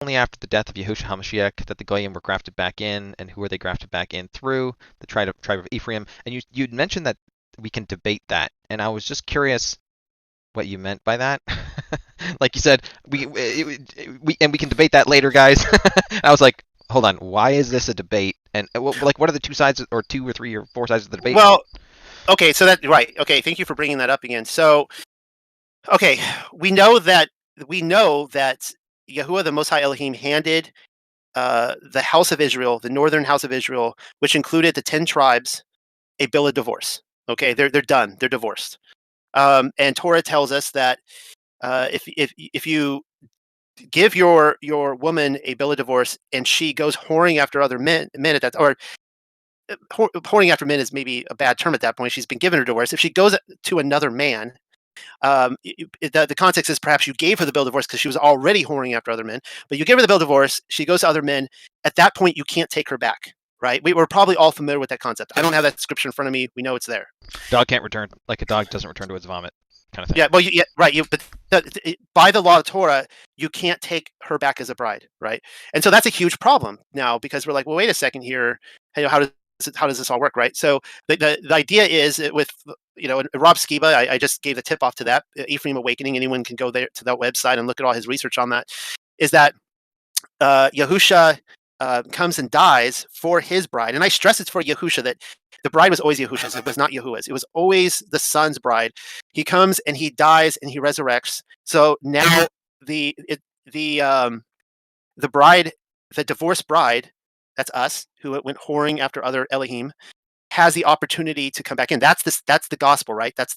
only after the death of Yahushua HaMashiach that the Goyim were grafted back in, and who were they grafted back in through? The tribe of Ephraim. And you'd mentioned that we can debate that, and I was just curious what you meant by that. Like you said, we can debate that later, guys. I was like, hold on, why is this a debate? And like, what are the two sides, or two or three or four sides of the debate? Well, okay, so that right. Okay, thank you for bringing that up again. So, okay, we know that Yahuwah, the Most High Elohim, handed the house of Israel, the northern house of Israel, which included the 10 tribes, a bill of divorce. Okay, they're done. They're divorced. And Torah tells us that if you give your woman a bill of divorce and she goes whoring after other men at that, or whoring after men is maybe a bad term at that point. She's been given her divorce. If she goes to another man, the context is perhaps you gave her the bill of divorce because she was already whoring after other men, but you give her the bill of divorce, she goes to other men. At that point, you can't take her back, right? We're probably all familiar with that concept. I don't have that scripture in front of me. We know it's there. Dog can't return, like a dog doesn't return to its vomit, kind of thing. Yeah, well, right. But by the law of Torah, you can't take her back as a bride, right? And so that's a huge problem now because we're like, well, wait a second here. Hey, how does this all work, right? So the idea is with Rob Skiba, I just gave the tip off to that Ephraim Awakening. Anyone can go there to that website and look at all his research on that. Is that Yahusha comes and dies for his bride, and I stress it's for Yahusha that the bride was always Yahusha's. It was not Yahuwah's. It was always the son's bride. He comes and he dies and he resurrects. So now the bride, the divorced bride, that's us who went whoring after other Elohim, has the opportunity to come back in. That's the gospel, right? That's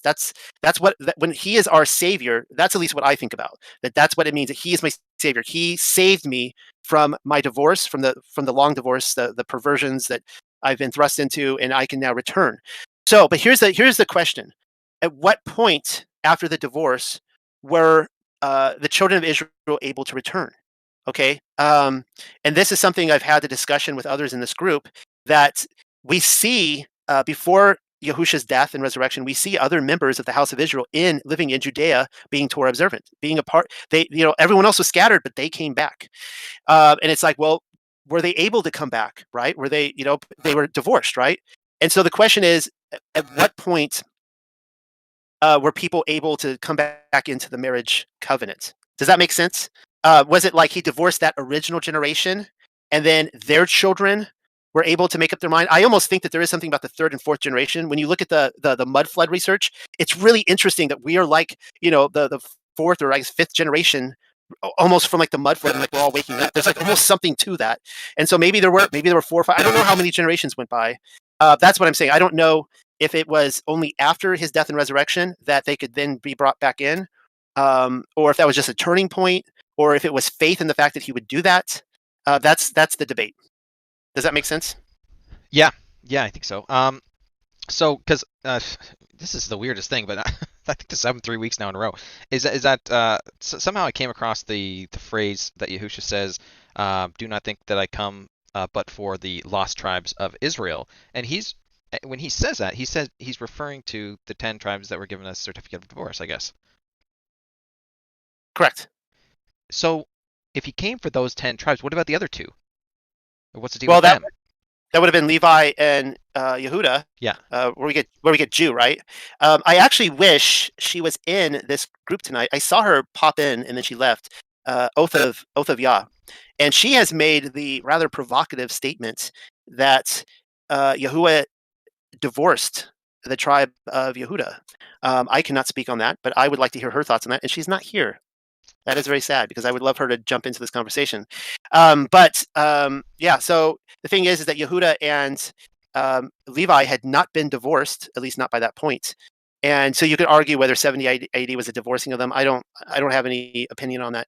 what when he is our savior. That's at least what I think about. That's what it means. That he is my savior. He saved me from my divorce, from the long divorce, the perversions that I've been thrust into, and I can now return. So, but here's the question: at what point after the divorce were the children of Israel able to return? Okay, and this is something I've had the discussion with others in this group that we see before Yahusha's death and resurrection. We see other members of the house of Israel living in Judea being Torah observant, being a part. They, everyone else was scattered, but they came back. And it's like, well, were they able to come back? Right? Were they, they were divorced, right? And so the question is, at what point were people able to come back into the marriage covenant? Does that make sense? Was it like he divorced that original generation and then their children were able to make up their mind? I almost think that there is something about the third and fourth generation. When you look at the mud flood research, it's really interesting that we are like, the fourth or I guess fifth generation, almost from like the mud flood, and like we're all waking up. There's like almost something to that. And so maybe there were 4 or 5. I don't know how many generations went by. That's what I'm saying. I don't know if it was only after his death and resurrection that they could then be brought back in, or if that was just a turning point, or if it was faith in the fact that he would do that. That's the debate. Does that make sense? Yeah, I think so. So because this is the weirdest thing, but I think this happened 3 weeks now in a row. Is that somehow I came across the phrase that Yahusha says, "Do not think that I come but for the lost tribes of Israel." And when he says that, he says he's referring to the 10 tribes that were given a certificate of divorce, I guess. Correct. So if he came for those 10 tribes, what about the other two? What's the deal Well, with them? that would have been Levi and Yehuda, Yeah. where we get Jew, right? I actually wish she was in this group tonight. I saw her pop in and then she left. Oath of Yah, and she has made the rather provocative statement that Yahuwah divorced the tribe of Yehuda. I cannot speak on that, but I would like to hear her thoughts on that, and she's not here. That is very sad because I would love her to jump into this conversation. Yeah, so the thing is that Yehuda and Levi had not been divorced, at least not by that point. And so you could argue whether 70 AD was a divorcing of them. I don't have any opinion on that.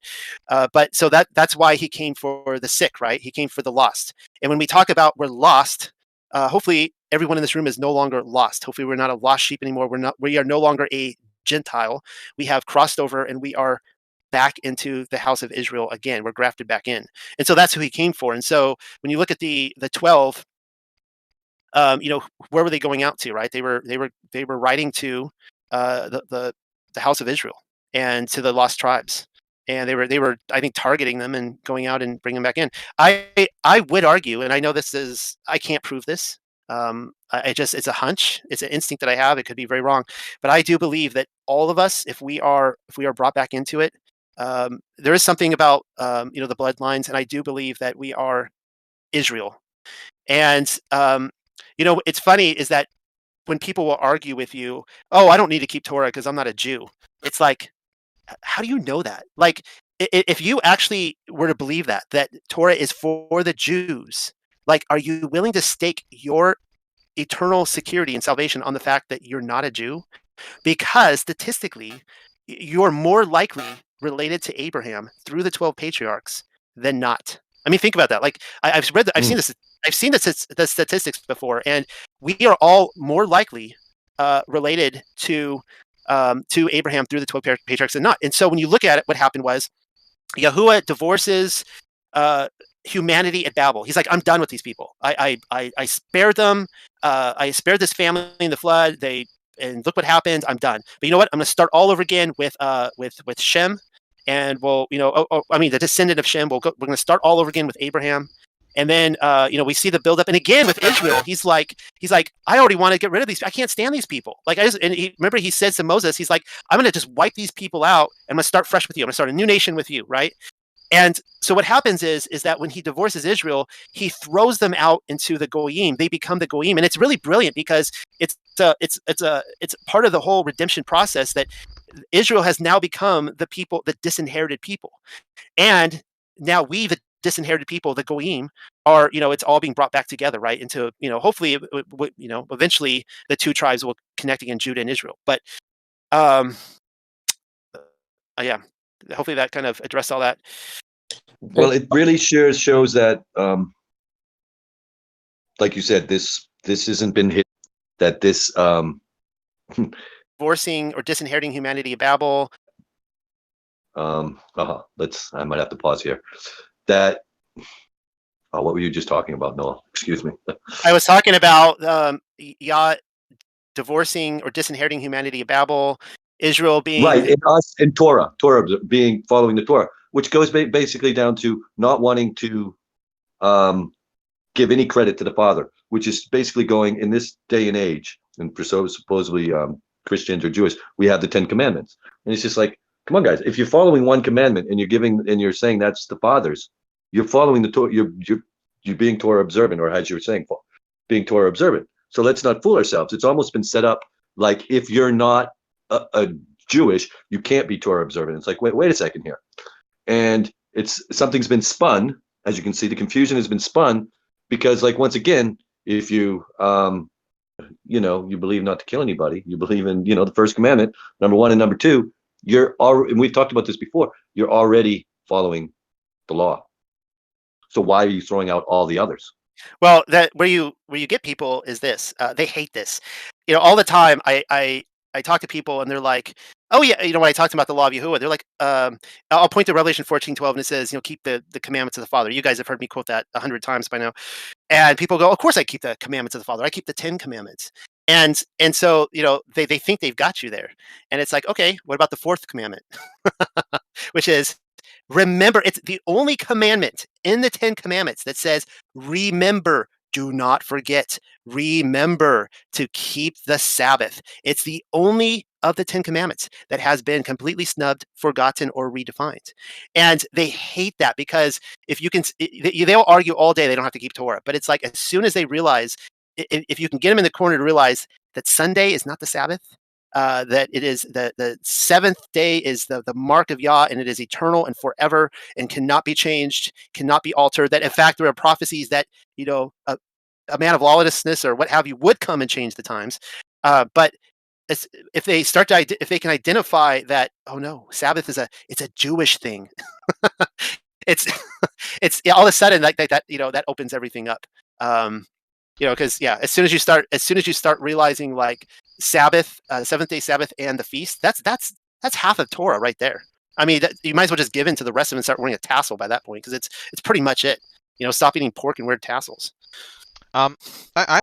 But so that's why he came for the sick, right? He came for the lost. And when we talk about we're lost, hopefully everyone in this room is no longer lost. Hopefully we're not a lost sheep anymore. We are no longer a Gentile. We have crossed over and we are back into the house of Israel again. We're grafted back in. And so that's who he came for. And so when you look at the 12, where were they going out to, right? They were writing to the house of Israel and to the lost tribes. and they were I think targeting them and going out and bringing them back in. I would argue, and I know I can't prove this. I just it's a hunch, it's an instinct that I have. It could be very wrong, but I do believe that all of us, if we are brought back into it, there is something about the bloodlines, and I do believe that we are Israel. And it's funny is that when people will argue with you, oh, I don't need to keep Torah because I'm not a Jew. It's like, how do you know that? Like, if you actually were to believe that Torah is for the Jews, like, are you willing to stake your eternal security and salvation on the fact that you're not a Jew? Because statistically, you're more likely related to Abraham through the 12 patriarchs than not. I mean, think about that. Like, I've read, I've seen this, the statistics before, and we are all more likely related to Abraham through the 12 patriarchs than not. And so when you look at it, what happened was Yahuwah divorces humanity at Babel. He's like, I'm done with these people. I spared them. I spared this family in the flood. And look what happened. I'm done. But you know what? I'm going to start all over again with Shem, and the descendant of Shem. We're going to start all over again with Abraham, and then we see the buildup. And again with Israel, he's like, I already want to get rid of these. I can't stand these people. Like remember he said to Moses, he's like, I'm going to just wipe these people out. I'm going to start fresh with you. I'm going to start a new nation with you, right? And so what happens is that when he divorces Israel, he throws them out into the goyim. They become the goyim, and it's really brilliant because it's part of the whole redemption process that Israel has now become the people, the disinherited people, and now we, the disinherited people, the goyim, are it's all being brought back together, right? Into hopefully eventually the two tribes will connect again, Judah and Israel. But yeah, hopefully that kind of addressed all that. Well, it really sure shows that, like you said, this hasn't been hit. That this divorcing or disinheriting humanity at Babel. I might have to pause here. That. What were you just talking about, Noah? Excuse me. I was talking about divorcing or disinheriting humanity at Babel. Israel being right, and us and Torah being following the Torah, which goes basically down to not wanting to give any credit to the Father, which is basically going in this day and age, and for supposedly Christians or Jewish, we have the 10 Commandments, and it's just like, come on, guys, if you're following one commandment and you're saying that's the Father's, you're following the Torah, you're being Torah observant, or as you were saying, being Torah observant. So let's not fool ourselves. It's almost been set up like if you're not a Jewish, you can't be Torah observant. It's like, wait a second here. And something's been spun. As you can see, the confusion has been spun because, like, once again, if you, you believe not to kill anybody, you believe in, the first commandment, number 1 and number 2, and we've talked about this before, you're already following the law. So why are you throwing out all the others? Well, that where you get people is this. They hate this. All the time I talk to people and they're like, oh yeah, when I talk to them about the law of Yahuwah, they're like, I'll point to Revelation 14:12 and it says, keep the commandments of the Father. You guys have heard me quote that 100 times by now. And people go, of course I keep the commandments of the Father. I keep the 10 commandments. And so, they think they've got you there. And it's like, okay, what about the 4th commandment? Which is, remember. It's the only commandment in the 10 commandments that says, remember, do not forget, remember to keep the Sabbath. It's the only of the 10 commandments that has been completely snubbed, forgotten, or redefined. And they hate that because if you can, they'll argue all day they don't have to keep Torah. But it's like, as soon as they realize, if you can get them in the corner to realize that Sunday is not the Sabbath, that it is the 7th day is the mark of Yah, and it is eternal and forever and cannot be changed, cannot be altered. That in fact there are prophecies that a man of lawlessness or what have you would come and change the times. But if they can identify that, oh no, Sabbath it's a Jewish thing. it's all of a sudden like that that opens everything up. Because as soon as you start realizing like Sabbath, 7th day Sabbath, and the feast, that's half of Torah right there. I mean, you might as well just give in to the rest of it and start wearing a tassel by that point, because it's pretty much it. Stop eating pork and wear tassels. I